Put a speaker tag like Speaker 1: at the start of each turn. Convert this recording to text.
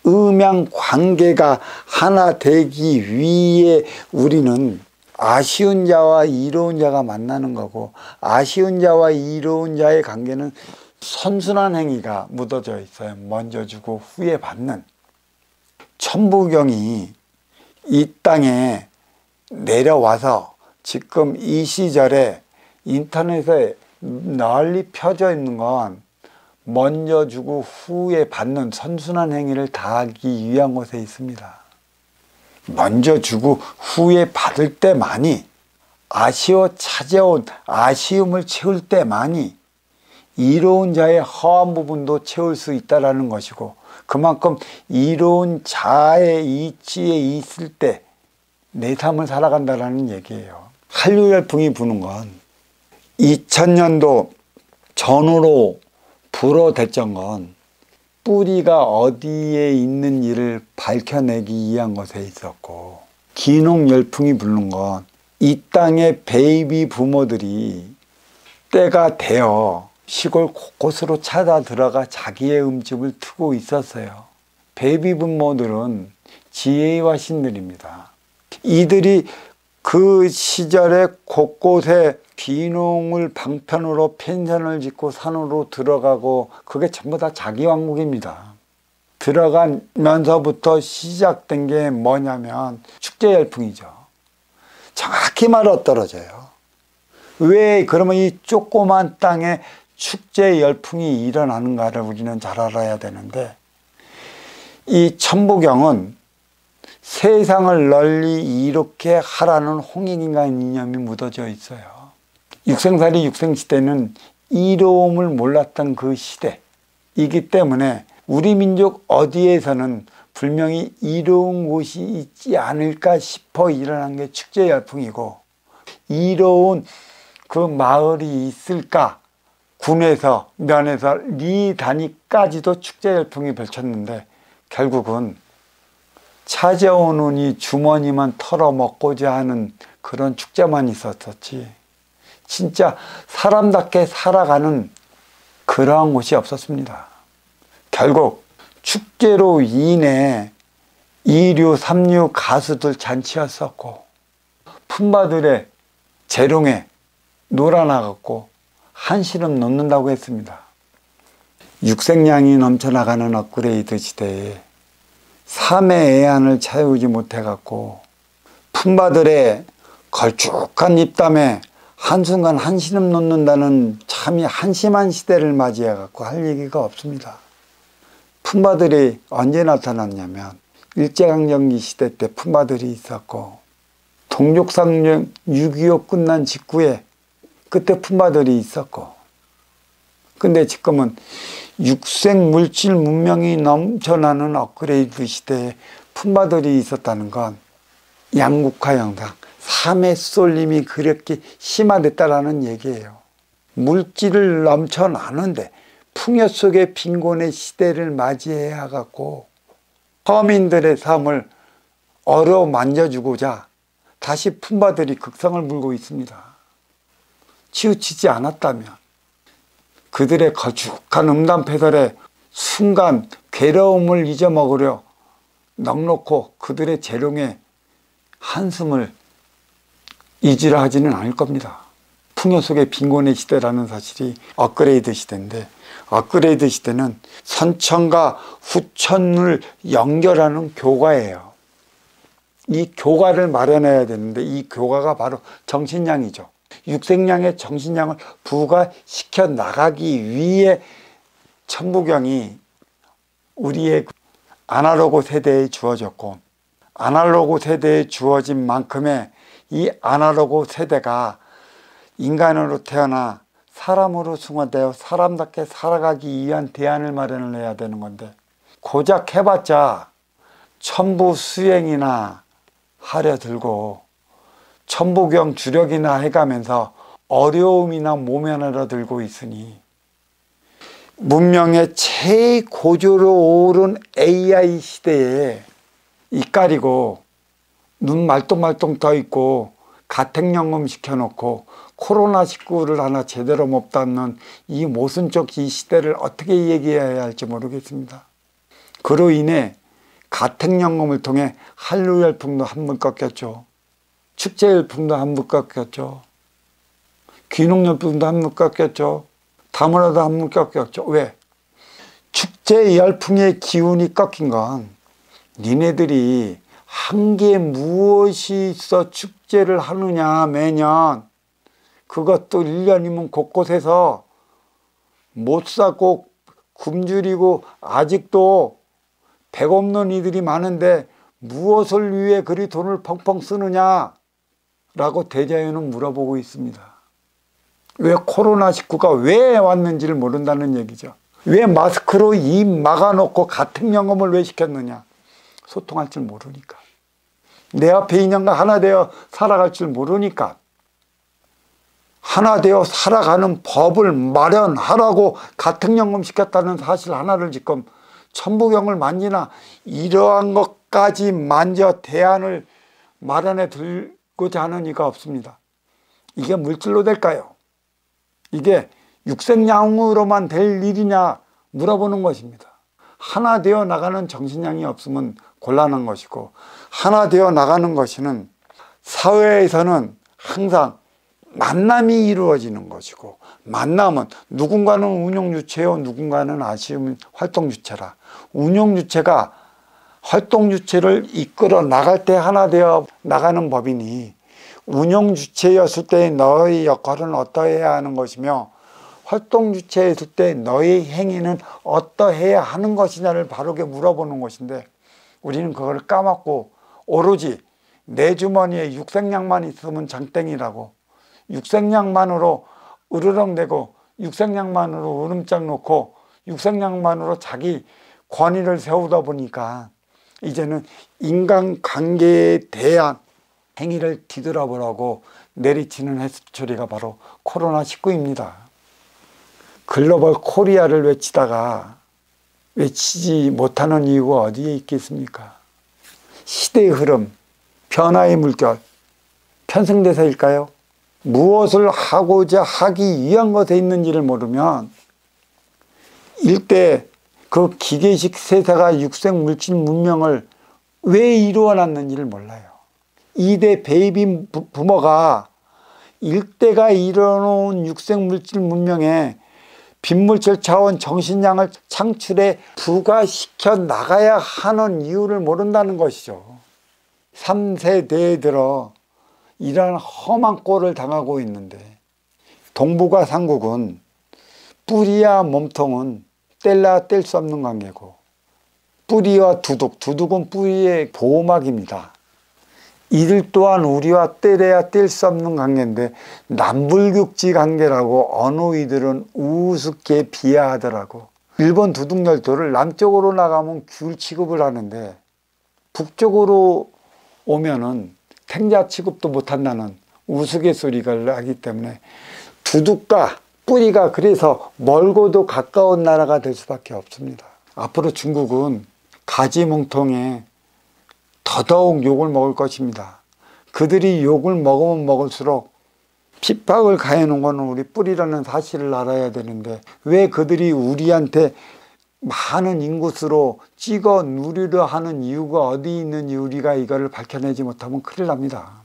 Speaker 1: 음양 관계가 하나 되기 위해 우리는 아쉬운 자와 이로운 자가 만나는 거고, 아쉬운 자와 이로운 자의 관계는 선순환 행위가 묻어져 있어요. 먼저 주고 후에 받는. 천부경이 이 땅에 내려와서 지금 이 시절에 인터넷에 널리 펴져 있는 건 먼저 주고 후에 받는 선순환 행위를 다하기 위한 것에 있습니다. 먼저 주고 후에 받을 때만이, 아쉬워 찾아온 아쉬움을 채울 때만이 이로운 자의 허한 부분도 채울 수 있다는 것이고, 그만큼 이로운 자의 이치에 있을 때 내 삶을 살아간다는 얘기예요. 한류 열풍이 부는 건 2000년도 전후로 불어댔던 건 뿌리가 어디에 있는지를 밝혀내기 위한 것에 있었고, 기농 열풍이 부는 건 이 땅의 베이비 부모들이 때가 되어 시골 곳곳으로 찾아 들어가 자기의 음집을 트고 있었어요. 베이비 부모들은 지혜의 화신들입니다. 이들이 그 시절에 곳곳에 귀농을 방편으로 펜션을 짓고 산으로 들어가고, 그게 전부 다 자기 왕국입니다. 들어가면서부터 시작된 게 뭐냐면 축제 열풍이죠. 정확히 맞아떨어져요. 왜 그러면 이 조그만 땅에 축제 열풍이 일어나는가를 우리는 잘 알아야 되는데, 이 천부경은 세상을 널리 이렇게 하라는 홍익인간 이념이 묻어져 있어요. 육생살이 육생시대는 이로움을 몰랐던 그 시대이기 때문에 우리 민족 어디에서는 분명히 이로운 곳이 있지 않을까 싶어 일어난 게 축제 열풍이고, 이로운 그 마을이 있을까, 군에서 면에서 리 단위까지도 축제 열풍이 펼쳤는데, 결국은 찾아오는 이 주머니만 털어먹고자 하는 그런 축제만 있었었지, 진짜 사람답게 살아가는 그러한 곳이 없었습니다. 결국 축제로 인해 2류, 3류 가수들 잔치였었고, 품바들의 재롱에 놀아나갔고 한시름 놓는다고 했습니다. 육색량이 넘쳐나가는 업그레이드 시대에 삶의 애환을 채우지 못해갖고 품바들의 걸쭉한 입담에 한순간 한시름 놓는다는 참이 한심한 시대를 맞이해갖고 할 얘기가 없습니다. 품바들이 언제 나타났냐면 일제강점기 시대 때 품바들이 있었고, 동족상련 6.25 끝난 직후에 그때 품바들이 있었고, 근데 지금은 육색물질 문명이 넘쳐나는 업그레이드 시대에 품바들이 있었다는 건 양극화 현상, 삶의 쏠림이 그렇게 심화됐다라는 얘기예요. 물질을 넘쳐나는데 풍요 속의 빈곤의 시대를 맞이해야 갖고 서민들의 삶을 어루만져주고자 다시 품바들이 극성을 불고 있습니다. 치우치지 않았다면 그들의 거죽한 음담패설에 순간 괴로움을 잊어먹으려 넉넉고 그들의 재롱에 한숨을 잊으려 하지는 않을 겁니다. 풍요 속의 빈곤의 시대라는 사실이 업그레이드 시대인데, 업그레이드 시대는 선천과 후천을 연결하는 교과예요. 이 교과를 마련해야 되는데, 이 교과가 바로 정신량이죠. 육색량의 정신량을 부과시켜 나가기 위해 천부경이 우리의 아날로그 세대에 주어졌고, 아날로그 세대에 주어진 만큼의 이 아날로그 세대가 인간으로 태어나 사람으로 승화되어 사람답게 살아가기 위한 대안을 마련을 해야 되는 건데, 고작 해봤자 천부 수행이나 하려 들고 천부경 주력이나 해가면서 어려움이나 모면하려 들고 있으니, 문명의 최고조로 오른 AI 시대에 이까리고 눈 말똥말똥 떠 있고 가택연금 시켜놓고 코로나19를 하나 제대로 못 닫는 이 모순적 이 시대를 어떻게 얘기해야 할지 모르겠습니다. 그로 인해 가택연금을 통해 한류 열풍도 한번 꺾였죠. 축제 열풍도 한번 꺾였죠. 귀농 열풍도 한번 꺾였죠. 다문화도 한번 꺾였죠. 왜? 축제 열풍의 기운이 꺾인 건 니네들이 한계에 무엇이 있어 축제를 하느냐 매년. 그것도 1년이면 곳곳에서 못 사고 굶주리고 아직도 백 없는 이들이 많은데 무엇을 위해 그리 돈을 펑펑 쓰느냐 라고 대자연은 물어보고 있습니다. 왜 코로나19가 왜 왔는지를 모른다는 얘기죠. 왜 마스크로 입 막아놓고 가택연금을 왜 시켰느냐. 소통할 줄 모르니까. 내 앞에 인연과 하나 되어 살아갈 줄 모르니까. 하나 되어 살아가는 법을 마련하라고 가택연금 시켰다는 사실 하나를 지금 천부경을 만지나 이러한 것까지 만져 대안을 마련해 들고자 하는 이가 없습니다. 이게 물질로 될까요? 이게 육생양으로만 될 일이냐 물어보는 것입니다. 하나 되어 나가는 정신량이 없으면 곤란한 것이고, 하나 되어 나가는 것은 사회에서는 항상 만남이 이루어지는 것이고, 만남은 누군가는 운용주체요, 누군가는 아쉬운 활동주체라. 운용주체가 활동주체를 이끌어 나갈 때 하나 되어 나가는 법이니, 운용주체였을 때 너의 역할은 어떠해야 하는 것이며, 활동주체였을 때 너의 행위는 어떠해야 하는 것이냐를 바르게 물어보는 것인데, 우리는 그걸 까먹고 오로지 내 주머니에 육생량만 있으면 장땡이라고, 육생량만으로 으르렁대고 육생량만으로 으름장 놓고 육생량만으로 자기 권위를 세우다 보니까 이제는 인간관계에 대한 행위를 뒤돌아보라고 내리치는 해수처리가 바로 코로나19입니다. 글로벌 코리아를 외치다가 외치지 못하는 이유가 어디에 있겠습니까? 시대의 흐름, 변화의 물결, 편승대사일까요? 무엇을 하고자 하기 위한 것에 있는지를 모르면 일대 그 기계식 세사가 육생물질 문명을 왜 이루어놨는지를 몰라요. 2대 베이비 부머가 일대가 이뤄놓은 육생물질 문명에 빈물질 차원 정신량을 창출해 부과시켜 나가야 하는 이유를 모른다는 것이죠. 3세대에 들어 이러한 험한 꼴을 당하고 있는데, 동북아 삼국은 뿌리와 몸통은 뗄래야 뗄 수 없는 관계고, 뿌리와 두둑, 두둑은 뿌리의 보호막입니다. 이들 또한 우리와 뗄래야 뗄 수 없는 관계인데, 남불국지 관계라고 어느 이들은 우습게 비하하더라고. 일본 두둑열도를 남쪽으로 나가면 귤 취급을 하는데 북쪽으로 오면은 탱자 취급도 못한다는 우스갯소리가 나기 때문에 두둑과 뿌리가 그래서 멀고도 가까운 나라가 될 수밖에 없습니다. 앞으로 중국은 가지뭉통에 더더욱 욕을 먹을 것입니다. 그들이 욕을 먹으면 먹을수록 핍박을 가해놓은 건 우리 뿌리라는 사실을 알아야 되는데, 왜 그들이 우리한테 많은 인구수로 찍어 누리려 하는 이유가 어디 있는지 우리가 이거를 밝혀내지 못하면 큰일 납니다.